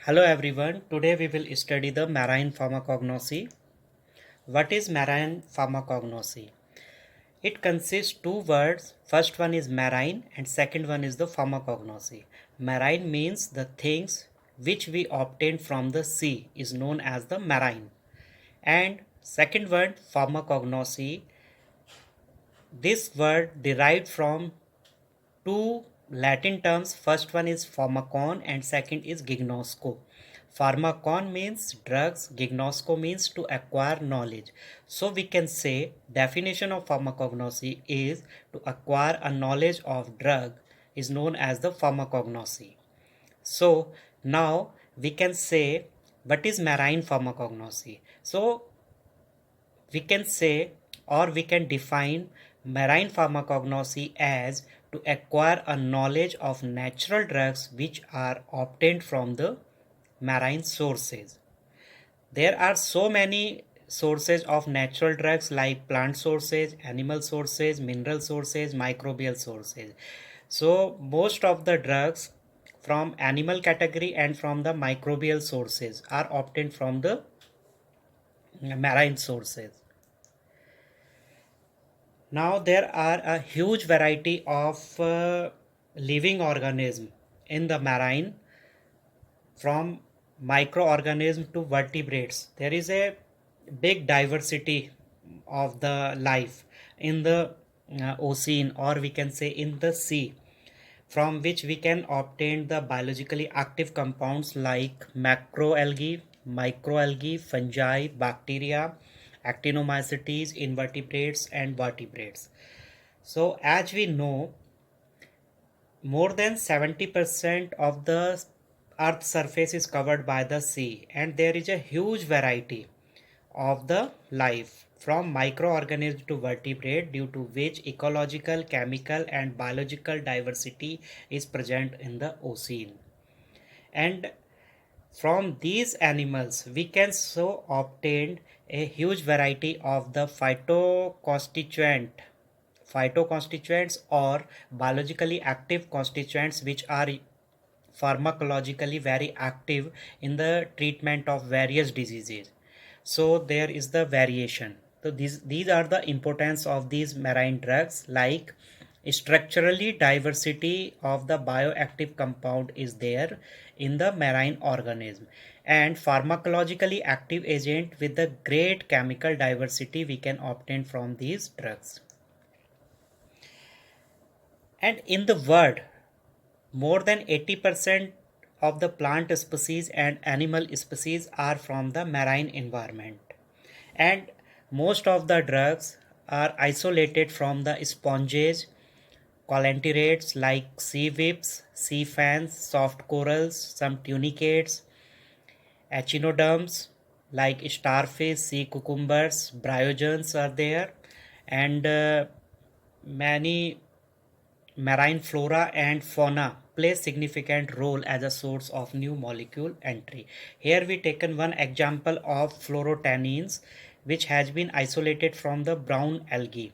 Hello everyone, today we will study the marine pharmacognosy. What is marine pharmacognosy? It consists two words, first one is marine and second one is the pharmacognosy. Marine means the things which we obtain from the sea is known as the marine. And second word pharmacognosy, this word derived from two Latin terms. First one is pharmakon and second is gignosco. Pharmakon means drugs, gignosco means to acquire knowledge. So we can say definition of pharmacognosy is to acquire a knowledge of drug is known as the pharmacognosy. So now we can say what is marine pharmacognosy. So we can say or we can define marine pharmacognosy as to acquire a knowledge of natural drugs which are obtained from the marine sources. There are so many sources of natural drugs like plant sources, animal sources, mineral sources, microbial sources. So most of the drugs from animal category and from the microbial sources are obtained from the marine sources. Now there are a huge variety of living organisms in the marine, from microorganisms to vertebrates. There is a big diversity of the life in the ocean, or we can say in the sea, from which we can obtain the biologically active compounds like macroalgae, microalgae, fungi, bacteria, actinomycetes, invertebrates and vertebrates. So as we know, more than 70% of the earth's surface is covered by the sea, and there is a huge variety of the life from microorganisms to vertebrate, due to which ecological, chemical and biological diversity is present in the ocean. And from these animals we can so obtain a huge variety of the phytoconstituents or biologically active constituents which are pharmacologically very active in the treatment of various diseases. So there is the variation. So these are the importance of these marine drugs, like structurally diversity of the bioactive compound is there in the marine organism, and pharmacologically active agent with the great chemical diversity we can obtain from these drugs. And in the world, more than 80% of the plant species and animal species are from the marine environment. And most of the drugs are isolated from the sponges, collaterales like sea whips, sea fans, soft corals, some tunicates, echinoderms like starfish, sea cucumbers, bryozoans are there, and many marine flora and fauna play significant role as a source of new molecule entry. Here we taken one example of fluorotannins, which has been isolated from the brown algae.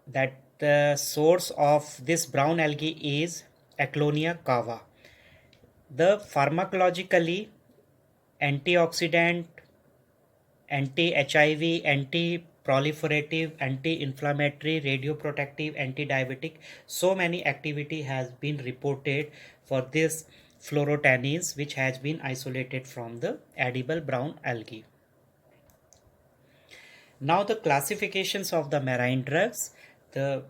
That the source of this brown algae is Aclonia cava. The pharmacologically antioxidant, anti-HIV, anti-proliferative, anti-inflammatory, radioprotective, anti-diabetic. So many activity has been reported for this fluorotannins, which has been isolated from the edible brown algae. Now the classifications of the marine drugs. The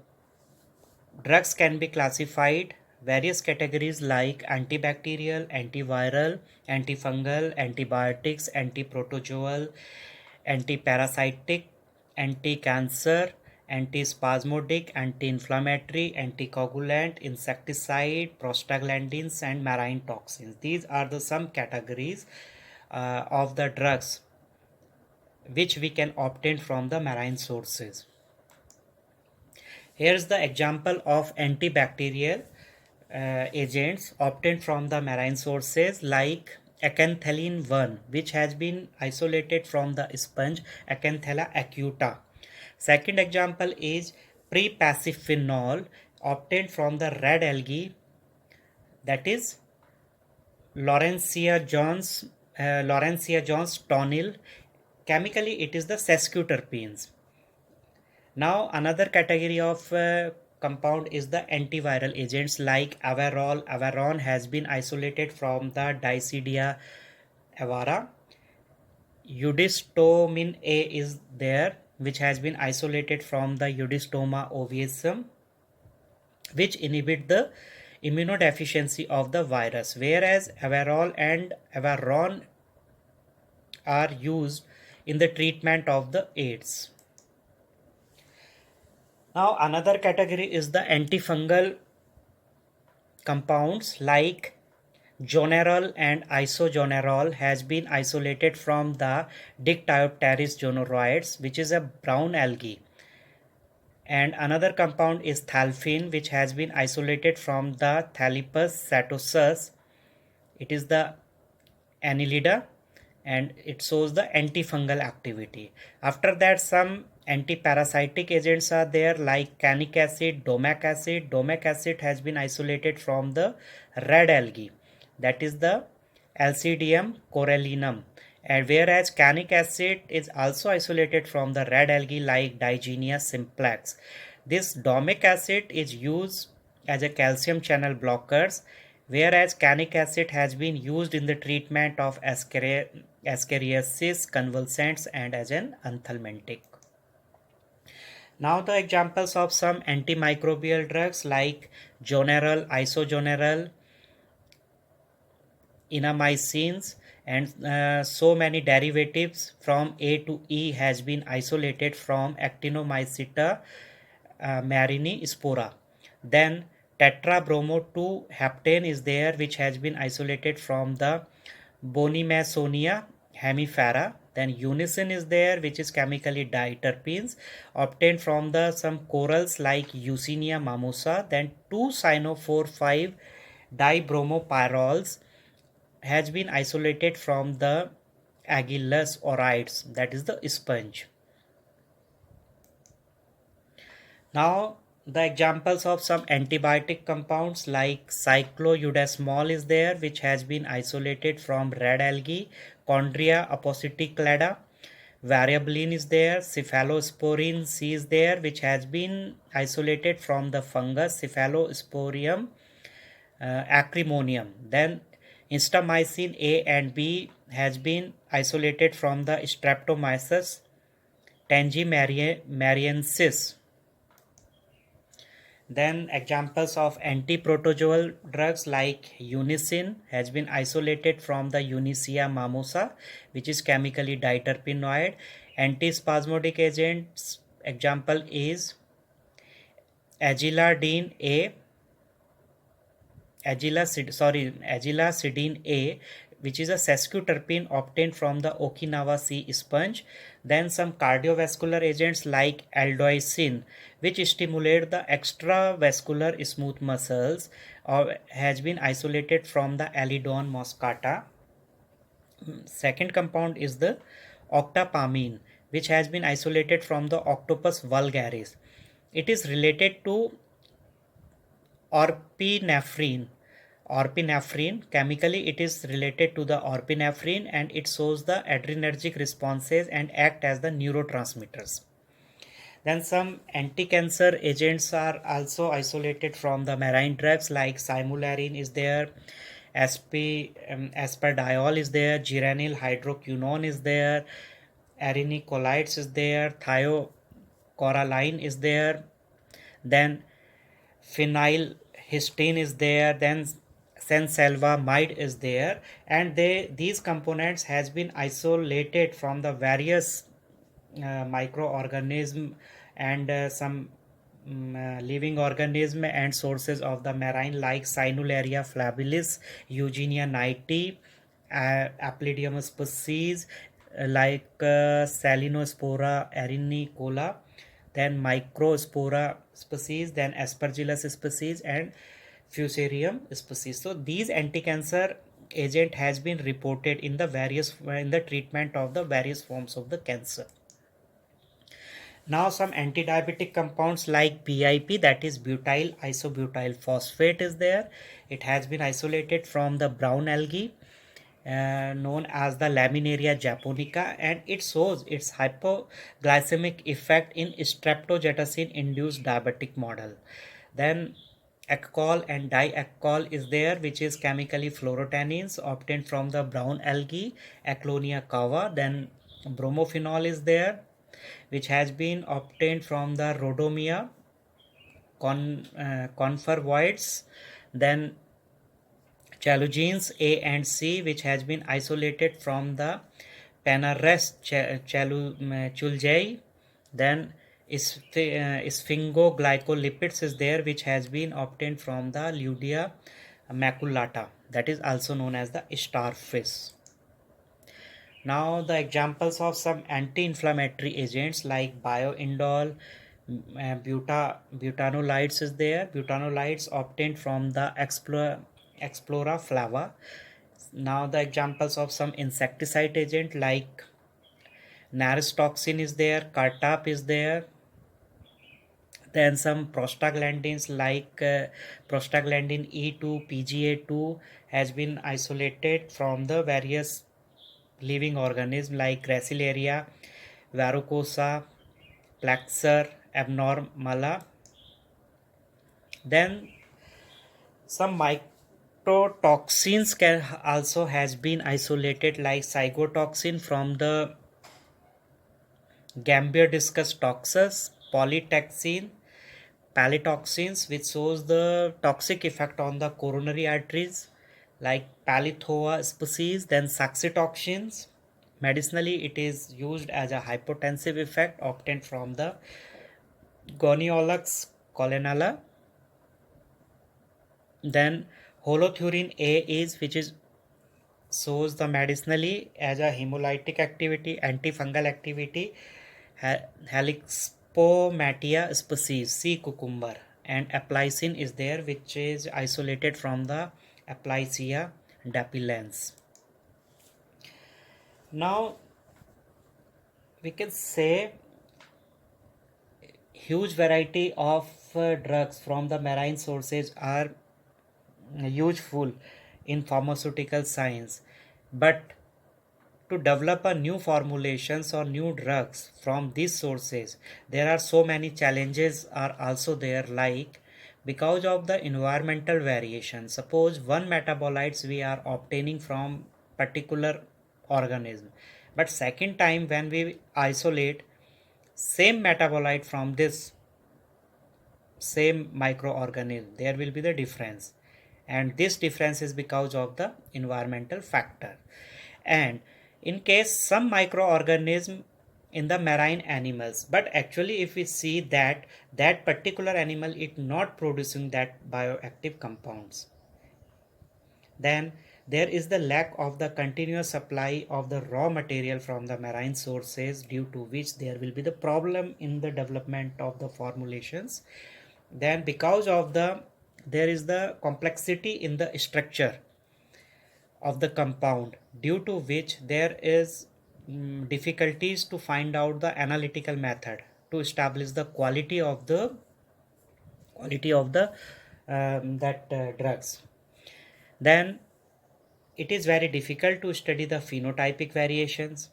drugs can be classified various categories like antibacterial, antiviral, antifungal, antibiotics, antiprotozoal, antiparasitic, anti-cancer, antispasmodic, anti-inflammatory, anticoagulant, insecticide, prostaglandins and marine toxins. These are the some categories of the drugs which we can obtain from the marine sources. Here is the example of antibacterial agents obtained from the marine sources like acanthaline 1, which has been isolated from the sponge Acanthella acuta. Second example is prepasiphenol obtained from the red algae, that is Lawrencia Jones tonil. Chemically, it is the sesquiterpenes. Now, another category of compound is the antiviral agents like Avarol. Avaron has been isolated from the Dicidia avara. Eudistomin A is there, which has been isolated from the Eudistoma ovesum, which inhibit the immunodeficiency of the virus, whereas Avarol and Avaron are used in the treatment of the AIDS. Now, another category is the antifungal compounds like Jonerol and isojonerol has been isolated from the Dictyopteris gonorrhoides, which is a brown algae. And another compound is thalfin, which has been isolated from the Thalipus setosus. It is the annelida and it shows the antifungal activity. After that, some antiparasitic agents are there like canic acid, domac acid. Domac acid has been isolated from the red algae, that is the Alcidium corallinum, and whereas canic acid is also isolated from the red algae like Digenea simplex. This domic acid is used as a calcium channel blockers, whereas canic acid has been used in the treatment of ascariasis convulsants and as an anthelmintic. Now the examples of some antimicrobial drugs like Jonerol, isojonerol, inamycins, and so many derivatives from A to E has been isolated from Actinomyceta marini spora. Then tetrabromo 2 heptane is there, which has been isolated from the Bonimasonia hemifera. Then unicin is there, which is chemically diterpenes obtained from the some corals like Eusenia mammosa. Then 2-cyano-4,5 dibromopyrols has been isolated from the Agillus orides, that is the sponge. Now the examples of some antibiotic compounds like cycloeudesmol is there, which has been isolated from red algae, Chondria appositiclada. Variabilin is there, cephalosporin C is there, which has been isolated from the fungus Cephalosporium acrimonium. Then Instamycin A and B has been isolated from the Streptomyces tangimariensis. Then examples of antiprotozoal drugs like unicin has been isolated from the Unicea mammosa, which is chemically diterpenoid. Antispasmodic agents example is agilardine A, agilacidine A, which is a sesquiterpene obtained from the Okinawa sea sponge. Then some cardiovascular agents like aldoicin, which stimulate the extravascular smooth muscles, has been isolated from the Alidon moscata. Second compound is the octapamine, which has been isolated from the Octopus vulgaris. It is related to orpinephrine. Chemically it is related to the orpinephrine and it shows the adrenergic responses and act as the neurotransmitters. Then some anti-cancer agents are also isolated from the marine drugs like simularin is there, aspardiol is there, geranyl hydroquinone is there, arenicolides is there, thiocoraline is there, then phenylhistine is there, then senselvamide is there, and these components has been isolated from the various microorganism and some living organism and sources of the marine like Sinularia flabilis, Eugenia nighti, Aplydium species like Salinospora erinicola, then Microspora species, then Aspergillus species and Fusarium species. So these anti-cancer agent has been reported in the treatment of the various forms of the cancer. Now some anti-diabetic compounds like BIP, that is butyl isobutyl phosphate, is there. It has been isolated from the brown algae known as the Laminaria japonica, and it shows its hypoglycemic effect in streptozotocin induced diabetic model. Then Alcohol and dialcohol is there, which is chemically fluorotannins obtained from the brown algae Aclonia cava. Then bromophenol is there, which has been obtained from the Rhodomia confervoides. Then Chalugines A and C, which has been isolated from the Panarest chulgei. Then sphingoglycolipids is there, which has been obtained from the Ludia maculata, that is also known as the starfish. Now the examples of some anti-inflammatory agents like bioindole, butanolides is there. Butanolides obtained from the Explora flava. Now the examples of some insecticide agent like Naristoxin is there, Cartap is there. Then some prostaglandins like prostaglandin E2, PGA2 has been isolated from the various living organisms like Gracilaria, Varrocosa, Plaxer, Abnormala. Then some mycotoxins can also has been isolated like cygotoxin from the Gambierdiscus toxus, polytaxin, palitoxins, which shows the toxic effect on the coronary arteries like Palithoa species. Then saxitoxins, medicinally it is used as a hypotensive effect obtained from the Goniolax colonella. Then holothurine A is, which is shows the medicinally as a hemolytic activity, antifungal activity, Halixpomatia species, sea cucumber, and aplycin is there, which is isolated from the Aplysia dapilans. Now we can say huge variety of drugs from the marine sources are useful in pharmaceutical science, but to develop a new formulations or new drugs from these sources, there are so many challenges are also there, like because of the environmental variation. Suppose one metabolites we are obtaining from particular organism, but second time when we isolate same metabolite from this same microorganism, there will be the difference, and this difference is because of the environmental factor. And in case some microorganism in the marine animals, but actually if we see that that particular animal is not producing that bioactive compounds, then there is the lack of the continuous supply of the raw material from the marine sources, due to which there will be the problem in the development of the formulations. Then because of the there is the complexity in the structure of the compound, due to which there is difficulties to find out the analytical method to establish the quality of the that drugs. Then it is very difficult to study the phenotypic variations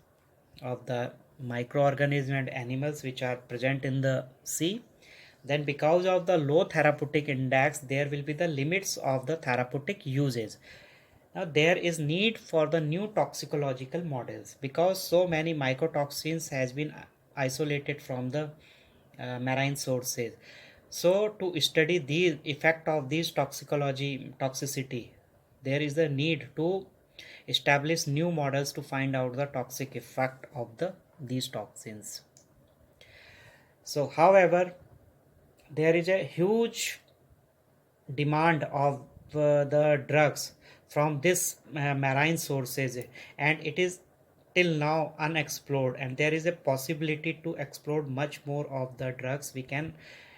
of the microorganisms and animals which are present in the sea. Then because of the low therapeutic index, there will be the limits of the therapeutic uses. Now there is need for the new toxicological models because so many mycotoxins has been isolated from the marine sources. So to study the effect of these toxicity, there is a need to establish new models to find out the toxic effect of these toxins. So however, there is a huge demand of the drugs from this marine sources, and it is till now unexplored, and there is a possibility to explore much more of the drugs we can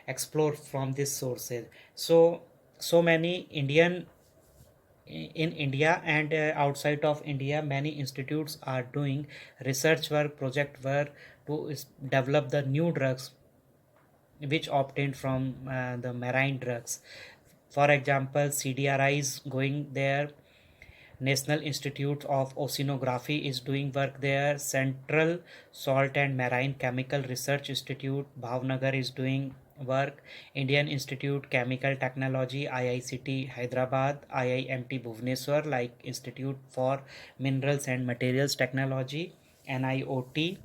explore from these sources. So many in India and outside of India, many institutes are doing research work, project work to develop the new drugs which obtained from the marine drugs. For example, CDRI is going there. National Institute of Oceanography is doing work there. Central Salt and Marine Chemical Research Institute, Bhavnagar, is doing work. Indian Institute Chemical Technology, IICT Hyderabad, IIMT Bhubaneswar, like Institute for Minerals and Materials Technology, NIOT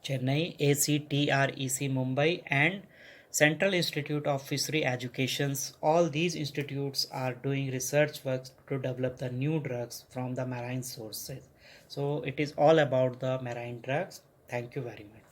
Chennai, ACTREC Mumbai, and Central Institute of Fishery Educations. All these institutes are doing research work to develop the new drugs from the marine sources. So it is all about the marine drugs. Thank you very much.